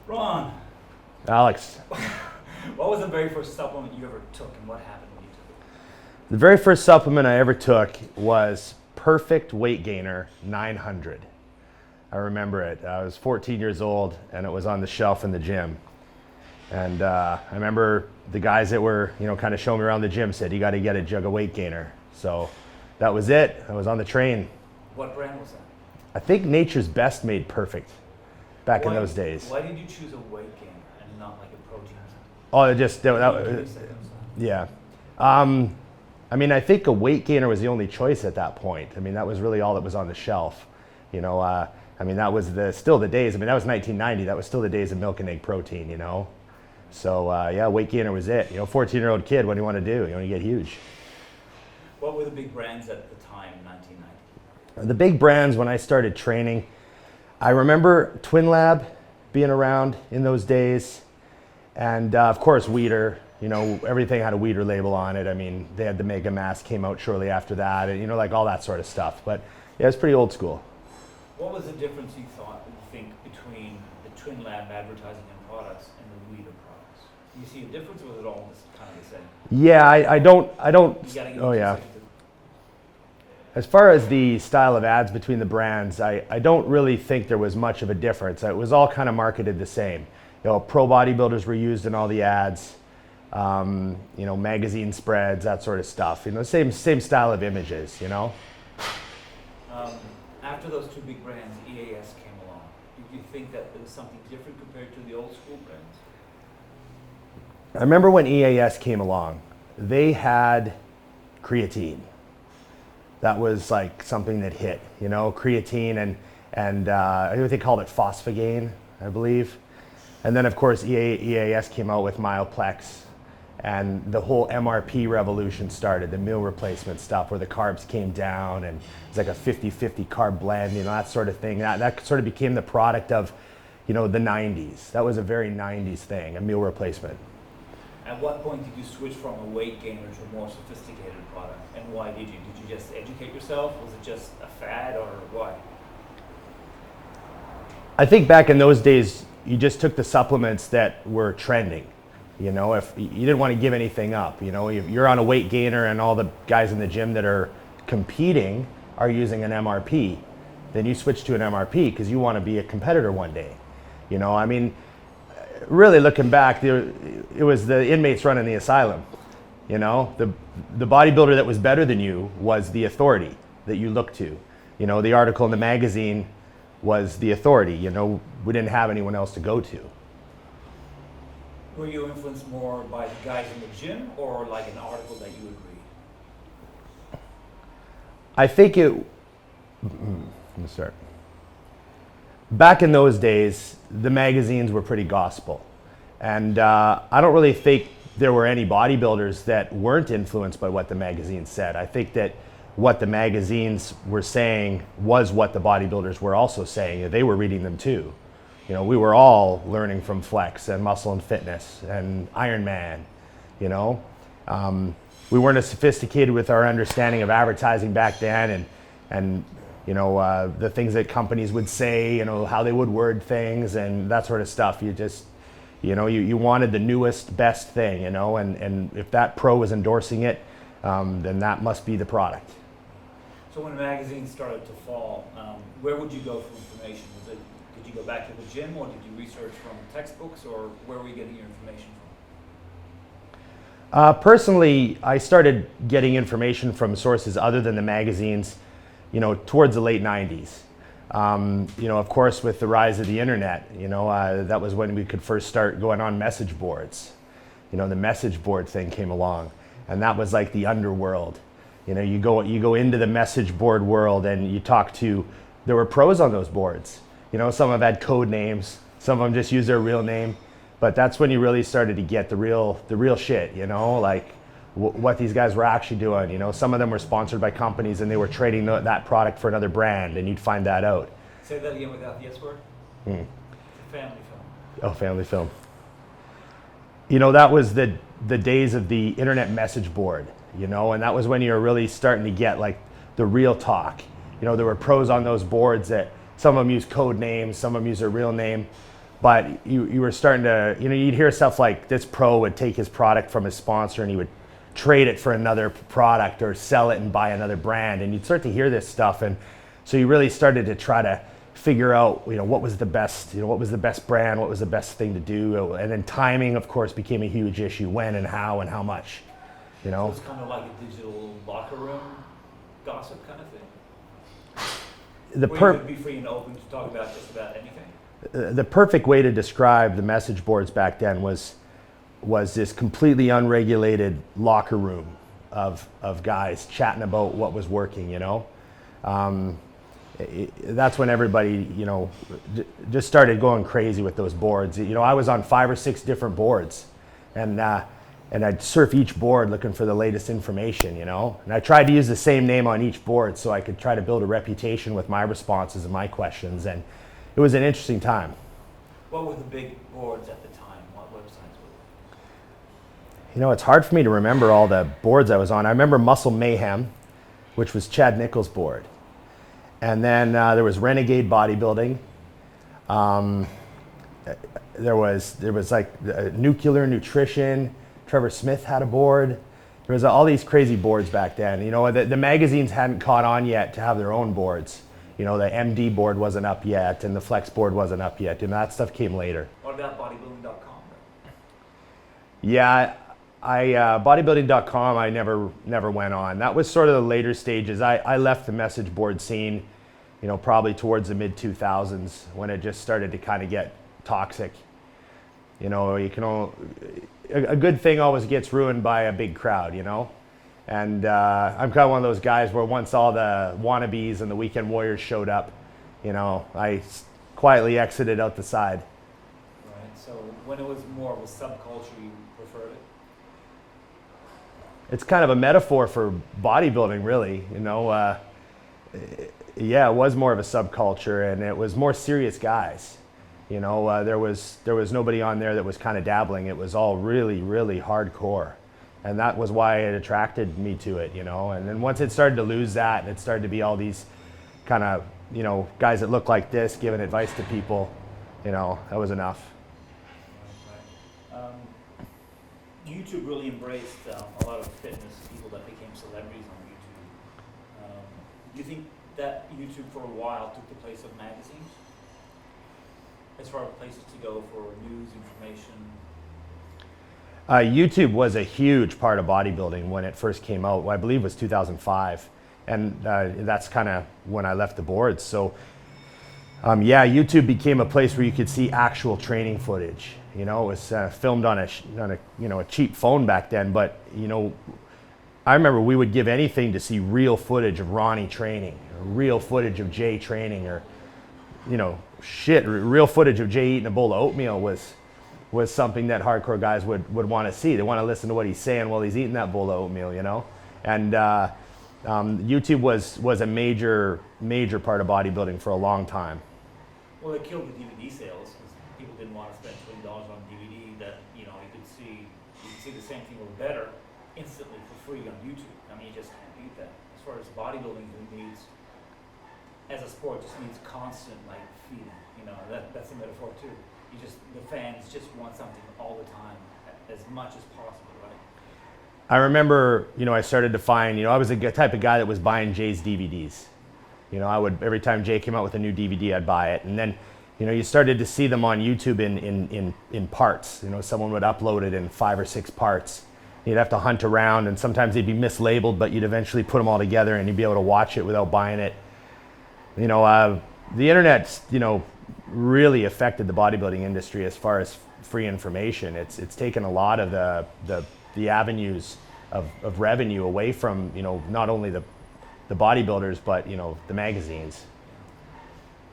Ron, Alex, what was the very first supplement you ever took, and what happened when you took it? the very first supplement I ever took was Perfect Weight Gainer 900. I remember it. I was 14 years old and it was on the shelf in the gym. And I remember the guys that were, kind of showing me around the gym said, you got to get a jug of weight gainer. So that was it. I was on the train. What brand was that? I think Nature's Best made Perfect back in those days. Why did you choose a weight gainer and not like a protein or something? Oh, it just, yeah. I think a weight gainer was the only choice at that point. That was really all that was on the shelf. That was still the days. That was 1990. That was still the days of milk and egg protein, So weight gainer was it. 14-year-old kid, what do you want to do? You want to get huge. What were the big brands at the time in 1990? The big brands when I started training, I remember Twin Lab being around in those days. And of course, Weider. Everything had a Weider label on it. They had the Mega Mass came out shortly after that, and all that sort of stuff. But yeah, it's pretty old school. What was the difference you think between the Twin Lab advertising and products and the Weider products? Do you see a difference, or was it all just kind of the same? Yeah, I don't. You gotta Oh yeah. As far as the style of ads between the brands, I don't really think there was much of a difference. It was all kind of marketed the same. Pro bodybuilders were used in all the ads. Magazine spreads, that sort of stuff. Same style of images. After those two big brands, EAS came along. Did you think that there was something different compared to the old school brands? I remember when EAS came along, they had creatine. That was like something that hit, creatine and I think they called it Phosphagain, I believe. And then of course EAS came out with Myoplex, and the whole MRP revolution started, the meal replacement stuff where the carbs came down and it's like a 50-50 carb blend, that sort of thing. That sort of became the product of, the 90s. That was a very 90s thing, a meal replacement. At what point did you switch from a weight gainer to a more sophisticated product? And why did you? Did you just educate yourself? Was it just a fad, or why? I think back in those days, you just took the supplements that were trending. If you didn't want to give anything up, if you're on a weight gainer and all the guys in the gym that are competing are using an MRP, then you switch to an MRP because you want to be a competitor one day. Really looking back, it was the inmates running the asylum. The bodybuilder that was better than you was the authority that you looked to. The article in the magazine was the authority. We didn't have anyone else to go to. Were you influenced more by the guys in the gym, or like an article that you would read? I think let me start. Back in those days, the magazines were pretty gospel. And I don't really think there were any bodybuilders that weren't influenced by what the magazines said. I think that what the magazines were saying was what the bodybuilders were also saying. They were reading them too. We were all learning from Flex and Muscle and Fitness and Iron Man. We weren't as sophisticated with our understanding of advertising back then, and the things that companies would say, how they would word things and that sort of stuff. You just, you wanted the newest, best thing, and if that pro was endorsing it, then that must be the product. So when the magazine started to fall, where would you go for information? Did you go back to the gym, or did you research from textbooks, or where were you getting your information from? Personally, I started getting information from sources other than the magazines, towards the late 90s. Of course, with the rise of the internet, that was when we could first start going on message boards. The message board thing came along, and that was like the underworld. You go into the message board world and you talk to, there were pros on those boards. Some of them had code names, some of them just used their real name, but that's when you really started to get the real shit, like what these guys were actually doing. Some of them were sponsored by companies and they were trading that product for another brand, and you'd find that out. Say that again without the S word. Family film. Oh, family film. That was the days of the internet message board, and that was when you were really starting to get like the real talk. There were pros on those boards that some of them used code names, some of them used their real name, but you were starting to, you'd hear stuff like this pro would take his product from his sponsor and he would trade it for another product or sell it and buy another brand, and you'd start to hear this stuff, and so you really started to try to figure out, what was the best, what was the best brand, what was the best thing to do, and then timing, of course, became a huge issue. When and how much, So it's kind of like a digital locker room gossip kind of thing. Where you could be free and open to talk about just about anything. The perfect way to describe the message boards back then was this completely unregulated locker room of guys chatting about what was working. That's when everybody, just started going crazy with those boards. I was on 5 or 6 different boards, and I'd surf each board looking for the latest information, And I tried to use the same name on each board so I could try to build a reputation with my responses and my questions, and it was an interesting time. What were the big boards at the time? What websites were they? It's hard for me to remember all the boards I was on. I remember Muscle Mayhem, which was Chad Nichols' board. And then there was Renegade Bodybuilding. There was like Nuclear Nutrition. Trevor Smith had a board. There was all these crazy boards back then. The magazines hadn't caught on yet to have their own boards. The MD board wasn't up yet, and the Flex board wasn't up yet. That stuff came later. What about bodybuilding.com? Yeah, bodybuilding.com I never went on. That was sort of the later stages. I left the message board scene, probably towards the mid 2000s when it just started to kind of get toxic. A good thing always gets ruined by a big crowd, And I'm kind of one of those guys where once all the wannabes and the weekend warriors showed up, I quietly exited out the side. Right. So when it was more of a subculture, you preferred it? It's kind of a metaphor for bodybuilding, really. Yeah, it was more of a subculture, and it was more serious guys. There was nobody on there that was kind of dabbling. It was all really, really hardcore, and that was why it attracted me to it. And then once it started to lose that, and it started to be all these kind of guys that look like this giving advice to people, that was enough. Right. YouTube really embraced a lot of fitness people that became celebrities on YouTube. Do you think that YouTube for a while took the place of magazines as far as places to go for news, information? YouTube was a huge part of bodybuilding when it first came out. I believe it was 2005, and that's kind of when I left the boards. So YouTube became a place where you could see actual training footage. It was filmed on a cheap phone back then, but I remember we would give anything to see real footage of Ronnie training, or real footage of Jay training, or real footage of Jay eating a bowl of oatmeal was something that hardcore guys would want to see. They want to listen to what he's saying while he's eating that bowl of oatmeal, And YouTube was a major part of bodybuilding for a long time. Well, it killed the DVD sales because people didn't want to spend $20 on DVD that you could see the same thing or better instantly for free on YouTube. I mean, you just can't beat that. As far as bodybuilding, as a sport, just needs constant feeding. That's a metaphor too. The fans just want something all the time, as much as possible, right? I remember, I started to find, I was the type of guy that was buying Jay's DVDs. I would, every time Jay came out with a new DVD, I'd buy it. And then, you started to see them on YouTube in parts. Someone would upload it in 5 or 6 parts. You'd have to hunt around, and sometimes they'd be mislabeled, but you'd eventually put them all together and you'd be able to watch it without buying it. The internet, really affected the bodybuilding industry as far as free information. It's taken a lot of the avenues of revenue away from, not only the bodybuilders, but, the magazines.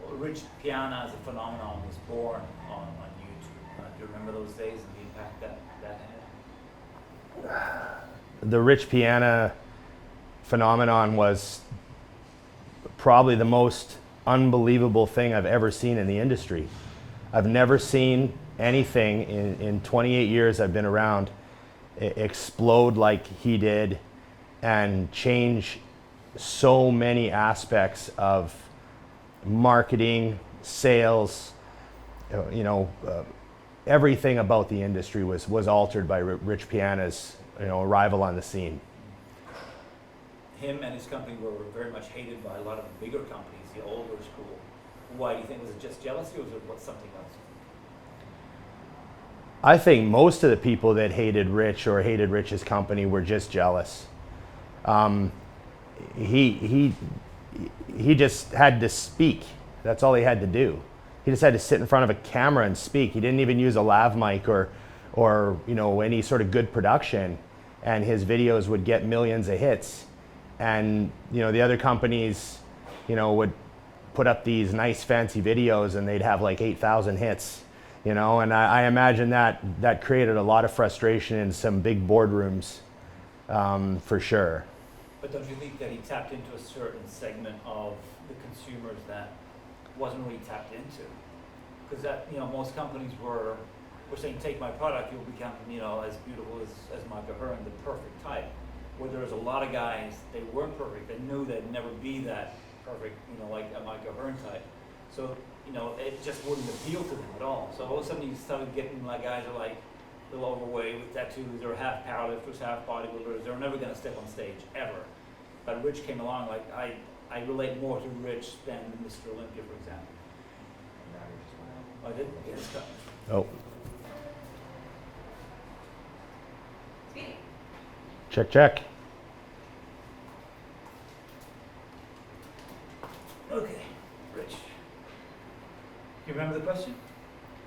Well, Rich Piana as a phenomenon was born on YouTube. Do you remember those days and the impact that had? The Rich Piana phenomenon was probably the most unbelievable thing I've ever seen in the industry. I've never seen anything in 28 years I've been around explode like he did and change so many aspects of marketing, sales, everything about the industry was altered by Rich Piana's arrival on the scene. Him and his company were very much hated by a lot of the bigger companies, the older school. Why do you think? Was it just jealousy, or was it something else? I think most of the people that hated Rich or hated Rich's company were just jealous. He just had to speak. That's all he had to do. He just had to sit in front of a camera and speak. He didn't even use a lav mic or any sort of good production, and his videos would get millions of hits. And the other companies, would put up these nice fancy videos and they'd have like 8,000 hits, and I imagine that created a lot of frustration in some big boardrooms, for sure. But don't you think that he tapped into a certain segment of the consumers that wasn't really tapped into? Because that, most companies were saying, take my product, you'll become, as beautiful as Micah Hearn, the perfect type. Where there was a lot of guys, they weren't perfect. They knew they'd never be that perfect, like a Micah Hearn type. So, it just wouldn't appeal to them at all. So all of a sudden you started getting like guys who are like a little overweight with tattoos, they're half powerlifters, half bodybuilders, they're never gonna step on stage, ever. But Rich came along, like I relate more to Rich than Mr. Olympia, for example. Oh, I did? Okay, let's go. Oh. Check, check. Okay, Rich. You remember the question?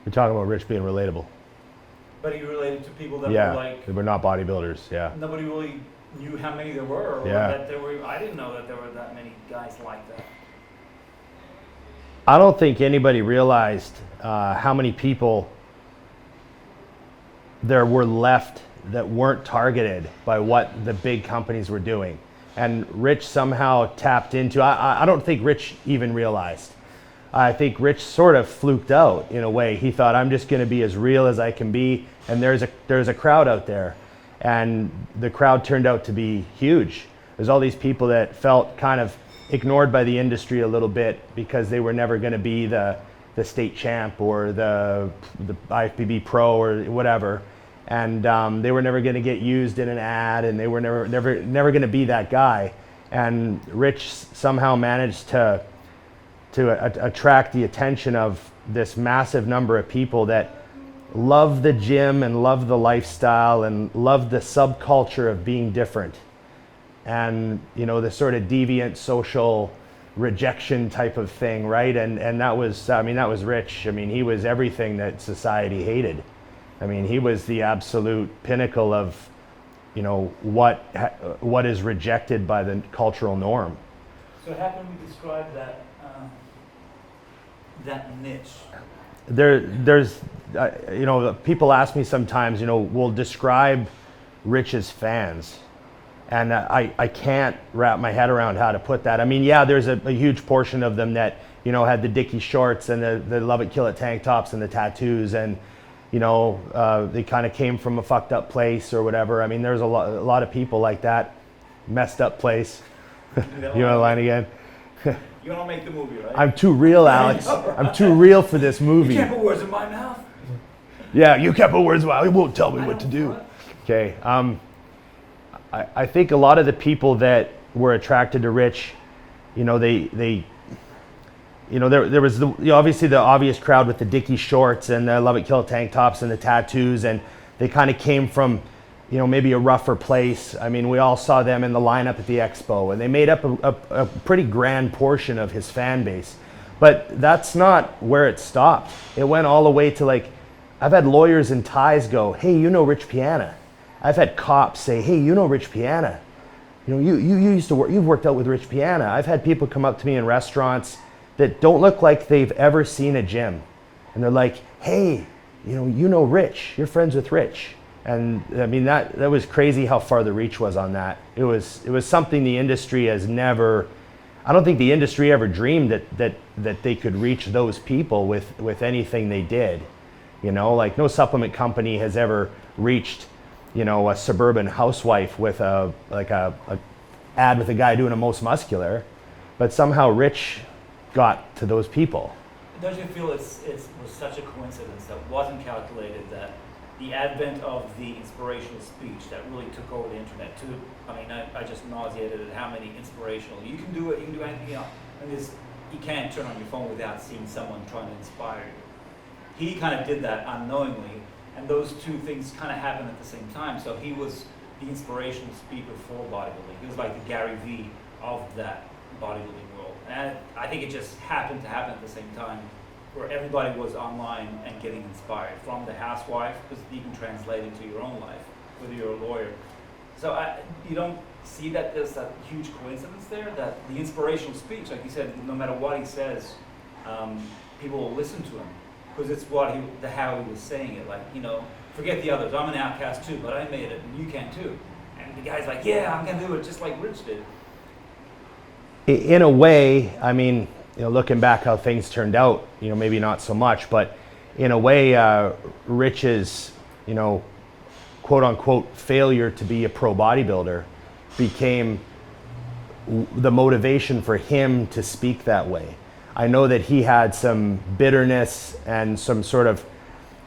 We're talking about Rich being relatable. But he related to people that Yeah, were like, they were not bodybuilders, yeah. nobody really knew how many there were, or Yeah. that there were. I didn't know that there were that many guys like that. I don't think anybody realized how many people there were left that weren't targeted by what the big companies were doing. And Rich somehow tapped into, I don't think Rich even realized. I think Rich sort of fluked out in a way. He thought, I'm just gonna be as real as I can be, and there's a crowd out there. And the crowd turned out to be huge. There's all these people that felt kind of ignored by the industry a little bit because they were never gonna be the state champ or the IFBB pro or whatever. And they were never going to get used in an ad, and they were never going to be that guy. And Rich somehow managed to attract the attention of this massive number of people that love the gym and love the lifestyle and love the subculture of being different, and the sort of deviant social rejection type of thing, right? And that was Rich. He was everything that society hated. He was the absolute pinnacle of, what is rejected by the cultural norm. So how can we describe that niche? There's people ask me sometimes, we'll describe Rich's fans, and I can't wrap my head around how to put that. There's a huge portion of them that had the Dickie shorts and the Love It Kill It tank tops and the tattoos, and they kind of came from a fucked up place or whatever. There's a lot of people like that, messed up place. You want to line again? You want to make the movie, right? I'm too real, Alex. I'm too real for this movie. You can't put words in my mouth. Yeah, you can't put words in my mouth. You won't tell me what to do. Okay. I think a lot of the people that were attracted to Rich, there was obviously the obvious crowd with the Dickie shorts and the Love It Kill It tank tops and the tattoos, and they kind of came from, maybe a rougher place. We all saw them in the lineup at the expo, and they made up a pretty grand portion of his fan base. But that's not where it stopped. It went all the way to, like, I've had lawyers in ties go, hey, Rich Piana. I've had cops say, hey, Rich Piana. You used to work, you've worked out with Rich Piana. I've had people come up to me in restaurants that don't look like they've ever seen a gym. And they're like, hey, Rich, you're friends with Rich. And that was crazy how far the reach was on that. It was something the industry has never, I don't think the industry ever dreamed that they could reach those people with anything they did. Like no supplement company has ever reached, a suburban housewife with a ad with a guy doing a most muscular, but somehow Rich got to those people. don't you feel it was such a coincidence that wasn't calculated, that the advent of the inspirational speech that really took over the internet too? I mean, I just nauseated at how many inspirational, you can do it, you can do anything else. And you can't turn on your phone without seeing someone trying to inspire you. He kind of did that unknowingly, and those two things kind of happened at the same time. So he was the inspirational speaker for bodybuilding. He was like the Gary Vee of that bodybuilding world. And I think it just happened to happen at the same time, where everybody was online and getting inspired, from the housewife, because you can translate into your own life, whether you're a lawyer. So you don't see that there's that huge coincidence there, that the inspirational speech, like you said, no matter what he says, people will listen to him, because it's how he was saying it. Like, you know, forget the others, I'm an outcast too, but I made it, and you can too. And the guy's like, yeah, I'm gonna do it just like Rich did. In a way, I mean, you know, looking back how things turned out, you know, maybe not so much, but in a way, Rich's, you know, quote unquote failure to be a pro bodybuilder became the motivation for him to speak that way. I know that he had some bitterness and some sort of,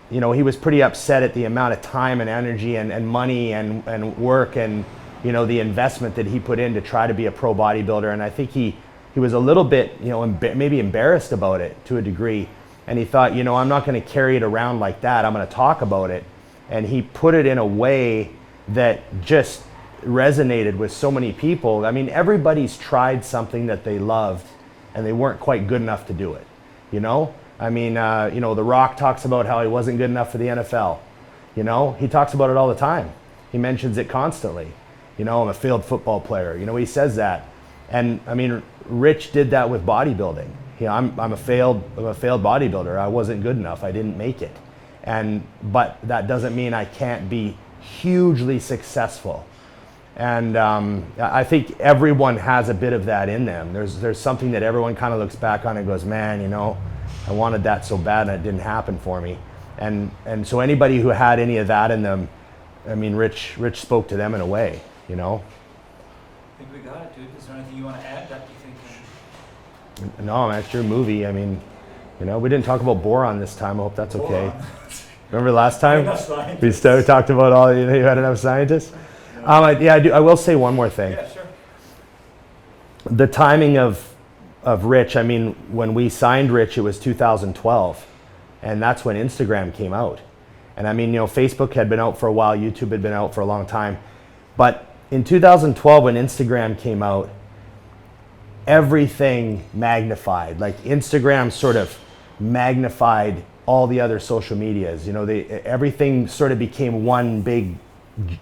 you know, he was pretty upset at the amount of time and energy and money and work and, you know, the investment that he put in to try to be a pro bodybuilder. And I think he was a little bit, you know, maybe embarrassed about it to a degree. And he thought, you know, I'm not going to carry it around like that. I'm going to talk about it. And he put it in a way that just resonated with so many people. I mean, everybody's tried something that they loved and they weren't quite good enough to do it, you know? I mean, you know, The Rock talks about how he wasn't good enough for the NFL. You know, he talks about it all the time. He mentions it constantly. You know, I'm a failed football player. You know, he says that. And I mean, Rich did that with bodybuilding. You know, I'm a failed bodybuilder. I wasn't good enough. I didn't make it. But that doesn't mean I can't be hugely successful. And I think everyone has a bit of that in them. There's something that everyone kind of looks back on and goes, man, you know, I wanted that so bad and it didn't happen for me. And so anybody who had any of that in them, I mean, Rich spoke to them in a way, you know. I think we got it, dude. Is there anything you want to add that you think? No, man, it's your movie. I mean, you know, we didn't talk about boron this time. I hope that's okay. Remember last time? We talked about all, you know, you had enough scientists? Yeah, I will say one more thing. Yeah, sure. The timing of Rich, I mean, when we signed Rich, it was 2012. And that's when Instagram came out. And I mean, you know, Facebook had been out for a while. YouTube had been out for a long time. But in 2012, when Instagram came out, everything magnified. Like Instagram sort of magnified all the other social medias. You know, everything sort of became one big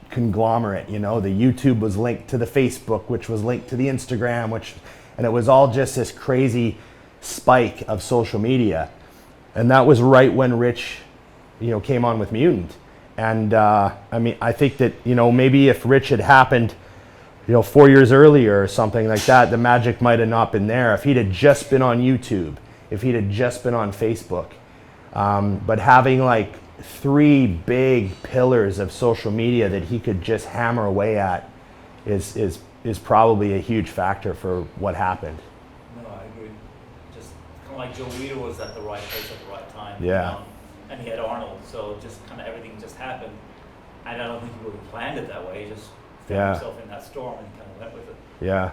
conglomerate. You know, the YouTube was linked to the Facebook, which was linked to the Instagram, and it was all just this crazy spike of social media. And that was right when Rich, you know, came on with Mutant. And I mean, I think that, you know, maybe if Rich had happened, you know, 4 years earlier or something like that, the magic might have not been there. If he'd have just been on YouTube, if he'd have just been on Facebook. But having like 3 big pillars of social media that he could just hammer away at is probably a huge factor for what happened. No, I agree. Just kind of like Joe Weider was at the right place at the right time. Yeah. And he had Arnold, so just kind of everything just happened. And I don't think he really planned it that way. He just found himself in that storm and kind of went with it. Yeah.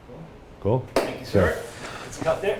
Cool. Cool. Thank you, sir. Let's cut there.